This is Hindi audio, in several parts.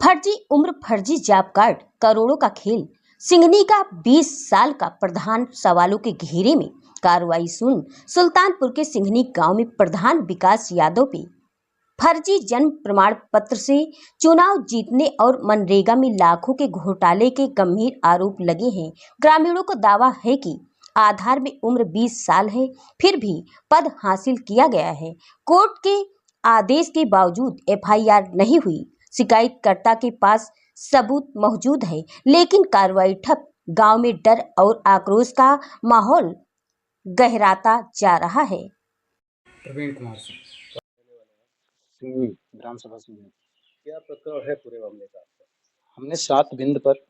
फर्जी उम्र, फर्जी जॉब कार्ड, करोड़ों का खेल। सिंघनी का 20 साल का प्रधान सवालों के घेरे में। कार्रवाई सुन। सुल्तानपुर के सिंघनी गांव में प्रधान विकास यादव पे फर्जी जन्म प्रमाण पत्र से चुनाव जीतने और मनरेगा में लाखों के घोटाले के गंभीर आरोप लगे हैं। ग्रामीणों को दावा है कि आधार में उम्र 20 साल है, फिर भी पद हासिल किया गया है। कोर्ट के आदेश के बावजूद एफआईआर नहीं हुई। शिकायतकर्ता के पास सबूत मौजूद है, लेकिन कार्रवाई ठप। गांव में डर और आक्रोश का माहौल गहराता जा रहा है। प्रवीण कुमार सिंह, सिंघनी ग्राम सभा सिंघनी। क्या प्रकरण है पूरे मामले का आपका? हमने 7 बिंदु पर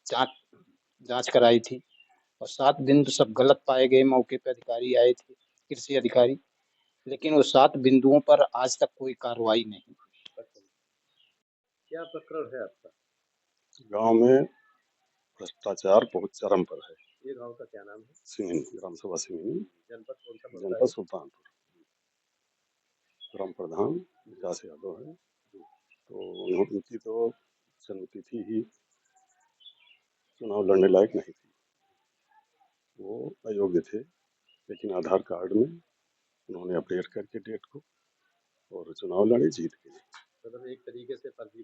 जांच कराई थी और 7 बिंदु सब गलत पाए गए। मौके पर अधिकारी आए थे, कृषि अधिकारी, लेकिन वो 7 बिंदुओं पर आज तक कोई कार्रवाई नहीं हुई। क्या प्रकरण है आपका? गांव में भ्रष्टाचार बहुत चरम पर है। ये गांव का क्या नाम है? सिंघनी, ग्राम सभा सिंघनी, जनपद कौन सा पड़ता जनपद है? सुल्तानपुर। ग्राम प्रधान विकास यादव है। तो उनकी तो जन्मतिथि ही चुनाव लड़ने लायक नहीं थी, वो अयोग्य थे, लेकिन आधार कार्ड में उन्होंने अपडेट करके डेट को और चुनाव लड़े, जीत गए। मतलब एक तरीके से फर्जी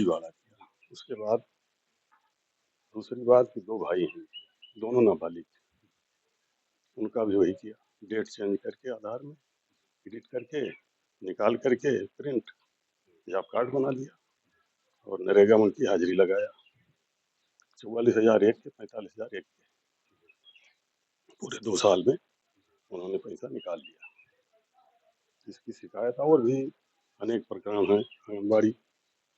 वाला किया। उसके बाद दूसरी बात कि 2 भाई हैं, दोनों नाबालिग थे, उनका भी वही किया। डेट चेंज करके आधार में एडिट करके निकाल करके प्रिंट जॉब कार्ड बना दिया और नरेगा में उनकी हाजिरी लगाया। 44,000 एक के, 45,000 एक के। पूरे 2 साल में उन्होंने पैसा निकाल लिया। इसकी शिकायत और भी अनेक प्रकरण हैं। आंगनबाड़ी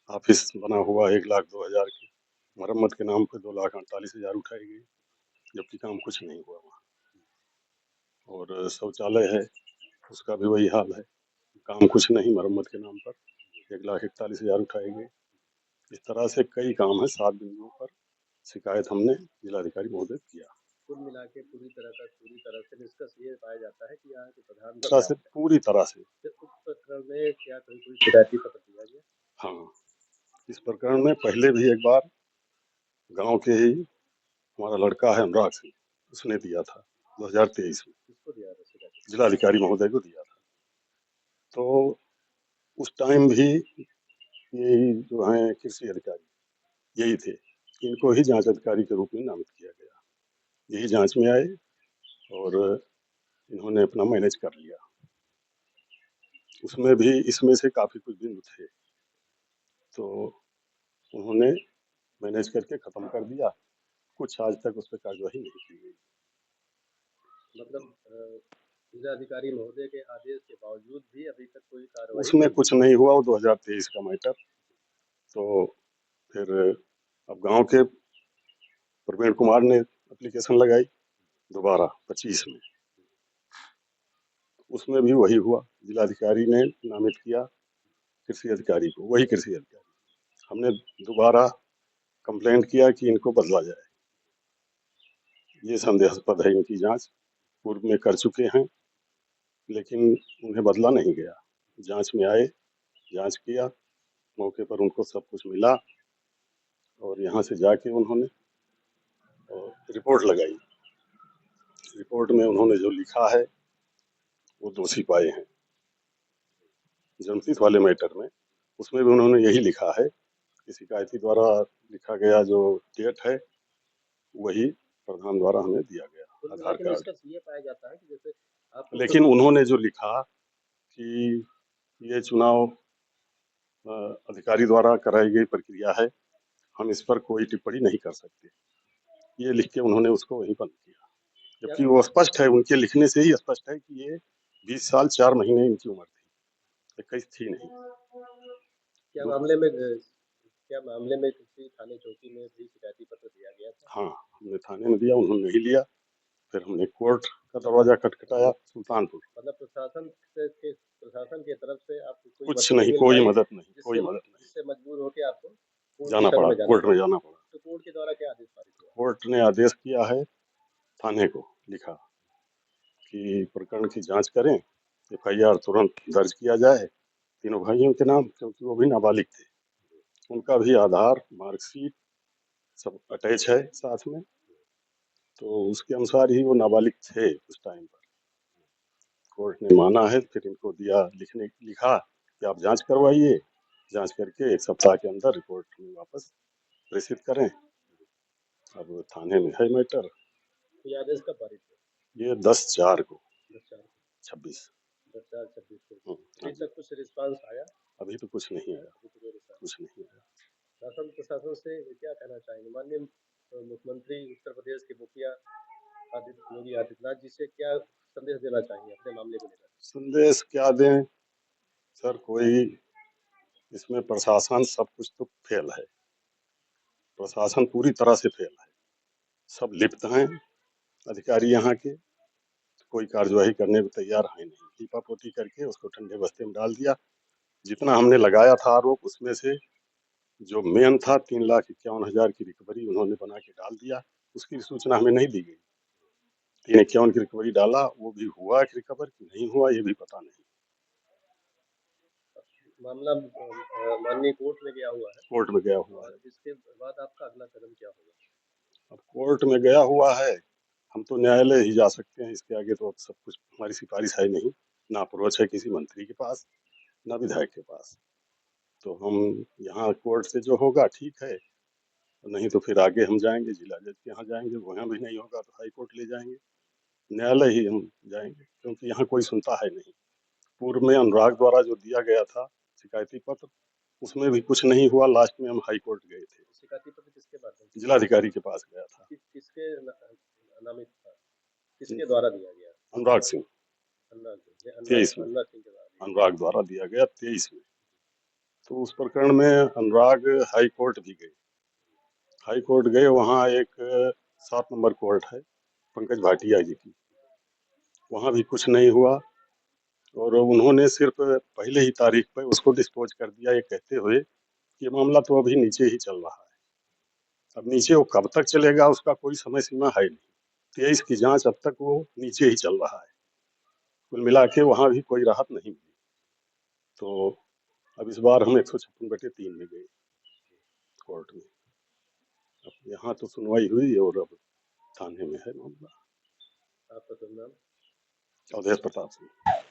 ऑफिस बना हुआ 1,02,000 की मरम्मत के नाम पे 2,48,000 उठाई गई, जबकि काम कुछ नहीं हुआ वहाँ। और शौचालय है, उसका भी वही हाल है, काम कुछ नहीं, मरम्मत के नाम पर 1,41,000 उठाए गए। इस तरह से कई काम है। 7 बिंदुओं पर शिकायत हमने जिलाधिकारी महोदय किया। कुल मिला के पूरी तरह से निष्कर्ष ये पाया जाता है कि यहाँ के प्रधान पूरी तरह से उस प्रकरण में क्या कोई शिकायती पत्र दिया गया? हाँ, इस प्रकरण में पहले भी एक बार गांव के ही हमारा लड़का है अनुराग सिंह, उसने दिया था 2023 में। किसको दिया था शिकायत? जिलाधिकारी महोदय को दिया था। तो उस टाइम भी यही जो हैं कृषि अधिकारी यही थे, इनको ही जांच अधिकारी के रूप में नामित किया गया। यही जांच में आए और इन्होंने अपना मैनेज कर लिया। उसमें भी इसमें से काफ़ी कुछ बिंदु थे, तो उन्होंने मैनेज करके ख़त्म कर दिया। कुछ आज तक उस पर कार्रवाई नहीं की गई। मतलब जिलाधिकारी महोदय के आदेश के बावजूद भी अभी तक कोई कार्रवाई उसमें कुछ नहीं हुआ। वो 2023 का मैटर। तो फिर अब गांव के प्रवीण कुमार ने एप्लीकेशन लगाई दोबारा 25 में, उसमें भी वही हुआ। जिलाधिकारी ने नामित किया कृषि अधिकारी को, वही कृषि अधिकारी। हमने दोबारा कंप्लेंट किया कि इनको बदला जाए, ये संदेहास्पद है, इनकी जांच पूर्व में कर चुके हैं, लेकिन उन्हें बदला नहीं गया। जांच में आए, जांच किया, मौके पर उनको सब कुछ मिला और यहाँ से जाके उन्होंने रिपोर्ट लगाई। रिपोर्ट में उन्होंने जो लिखा है वो दोषी पाए हैं। जन्मतिथि वाले मैटर में उसमें भी उन्होंने यही लिखा है कि शिकायती द्वारा लिखा गया जो डेट है वही प्रधान द्वारा हमें दिया गया आधार कार्ड। ये पाया जाता है कि जैसे आप, लेकिन उन्होंने जो लिखा कि ये चुनाव अधिकारी द्वारा कराई गई प्रक्रिया है, हम इस पर कोई टिप्पणी नहीं कर सकते, ये लिख के उन्होंने उसको वहीं बंद किया। जबकि वो स्पष्ट है, उनके लिखने से ही स्पष्ट है कि ये 20 साल 4 महीने इनकी उम्र थी, 21 थी नहीं। क्या मामले में किसी थाने चौकी में भी शिकायती पत्र दिया गया था? हाँ, हमने थाने में दिया, उन्होंने नहीं लिया। फिर हमने कोर्ट का दरवाजा खटखटाया सुल्तानपुर। मतलब प्रशासन की तरफ से आपको कुछ नहीं, कोई मदद नहीं, कोई मदद नहीं। जिससे मजबूर होकर आपको जाना पड़ा, कोर्ट में जाना पड़ा। तो कोर्ट के द्वारा क्या आदेश पारित हुआ? कोर्ट ने आदेश किया है, थाने को लिखा कि प्रकरण की जांच करें, एफआईआर तुरंत दर्ज किया जाए तीनों भाइयों के नाम, क्योंकि वो भी नाबालिग थे। उनका भी आधार मार्कशीट सब अटैच है साथ में, तो उसके अनुसार ही वो नाबालिग थे उस टाइम पर। कोर्ट ने माना है, फिर इनको लिखा कि आप जांच करवाइए, जांच करके 1 सप्ताह के अंदर रिपोर्ट में वापस प्रेषित करें। अब थाने में है मैटर। तो ये आदेश कब पारित हुआ? ये 10/4 को 10/4 26। 10/4/26 को। हाँ अभी जी। तक कुछ रिस्पांस आया? अभी तो कुछ नहीं आया, अभी तो कोई response कुछ नहीं आया। शासन प्रशासन से क्या कहना चाहेंगे? माननीय मुख्यमंत्री उत्तर प्रदेश के मुखिया योगी आदित्यनाथ जी से क्या संदेश देना चाहेंगे अपने मामले को लेकर? संदेश क्या दें सर, कोई इसमें प्रशासन सब कुछ तो फेल है, प्रशासन पूरी तरह से फेल है, सब लिप्त हैं अधिकारी यहाँ के, कोई कार्यवाही करने को तैयार है नहीं। लीपापोती करके उसको ठंडे बस्ते में डाल दिया। जितना हमने लगाया था आरोप, उसमें से जो मेन था 3,51,000 की रिकवरी उन्होंने बना के डाल दिया। उसकी सूचना हमें नहीं दी गई। 351 की रिकवरी डाला, वो भी हुआ कि रिकवर कि नहीं हुआ ये भी पता नहीं। मामला माननीय कोर्ट में गया हुआ है। कोर्ट में गया हुआ है। इसके बाद आपका अगला कदम क्या होगा? अब कोर्ट में गया हुआ है, हम तो न्यायालय ही जा सकते हैं। इसके आगे तो अब सब कुछ हमारी सिफारिश है नहीं, ना अप्रोच है किसी मंत्री के पास, ना विधायक के पास। तो हम यहाँ कोर्ट से जो होगा ठीक है, नहीं तो फिर आगे हम जाएंगे जिला जज के यहाँ जाएंगे, वहाँ भी नहीं होगा तो हाई कोर्ट ले जाएंगे, न्यायालय ही हम जाएंगे, क्योंकि यहाँ कोई सुनता है नहीं। पूर्व में अनुराग द्वारा जो दिया गया था शिकायती पत्र, उसमें भी कुछ नहीं हुआ। लास्ट में हम हाई कोर्ट गए थे। शिकायती पत्र किसके माध्यम से? जिलाधिकारी के पास गया था। किसके नामित था? किसके द्वारा दिया गया? अनुराग सिंह। 23 में अनुराग द्वारा दिया गया 23 में। तो उस प्रकरण में अनुराग हाई कोर्ट भी गए। हाई कोर्ट गए, वहाँ एक 7 नंबर कोर्ट है पंकज भाटिया जी की, वहाँ भी कुछ नहीं हुआ। और उन्होंने सिर्फ पहले ही तारीख पर उसको डिस्पोज कर दिया, ये कहते हुए कि ये मामला तो अभी नीचे ही चल रहा है। अब नीचे वो कब तक चलेगा उसका कोई समय सीमा है नहीं। 23 की जांच अब तक वो नीचे ही चल रहा है। कुल मिला के वहाँ भी कोई राहत नहीं मिली। तो अब इस बार हम 156/3 में गए कोर्ट में। अब यहाँ तो सुनवाई हुई और अब थाने में है मामला। आपका नाम? अवधेश प्रताप सिंह।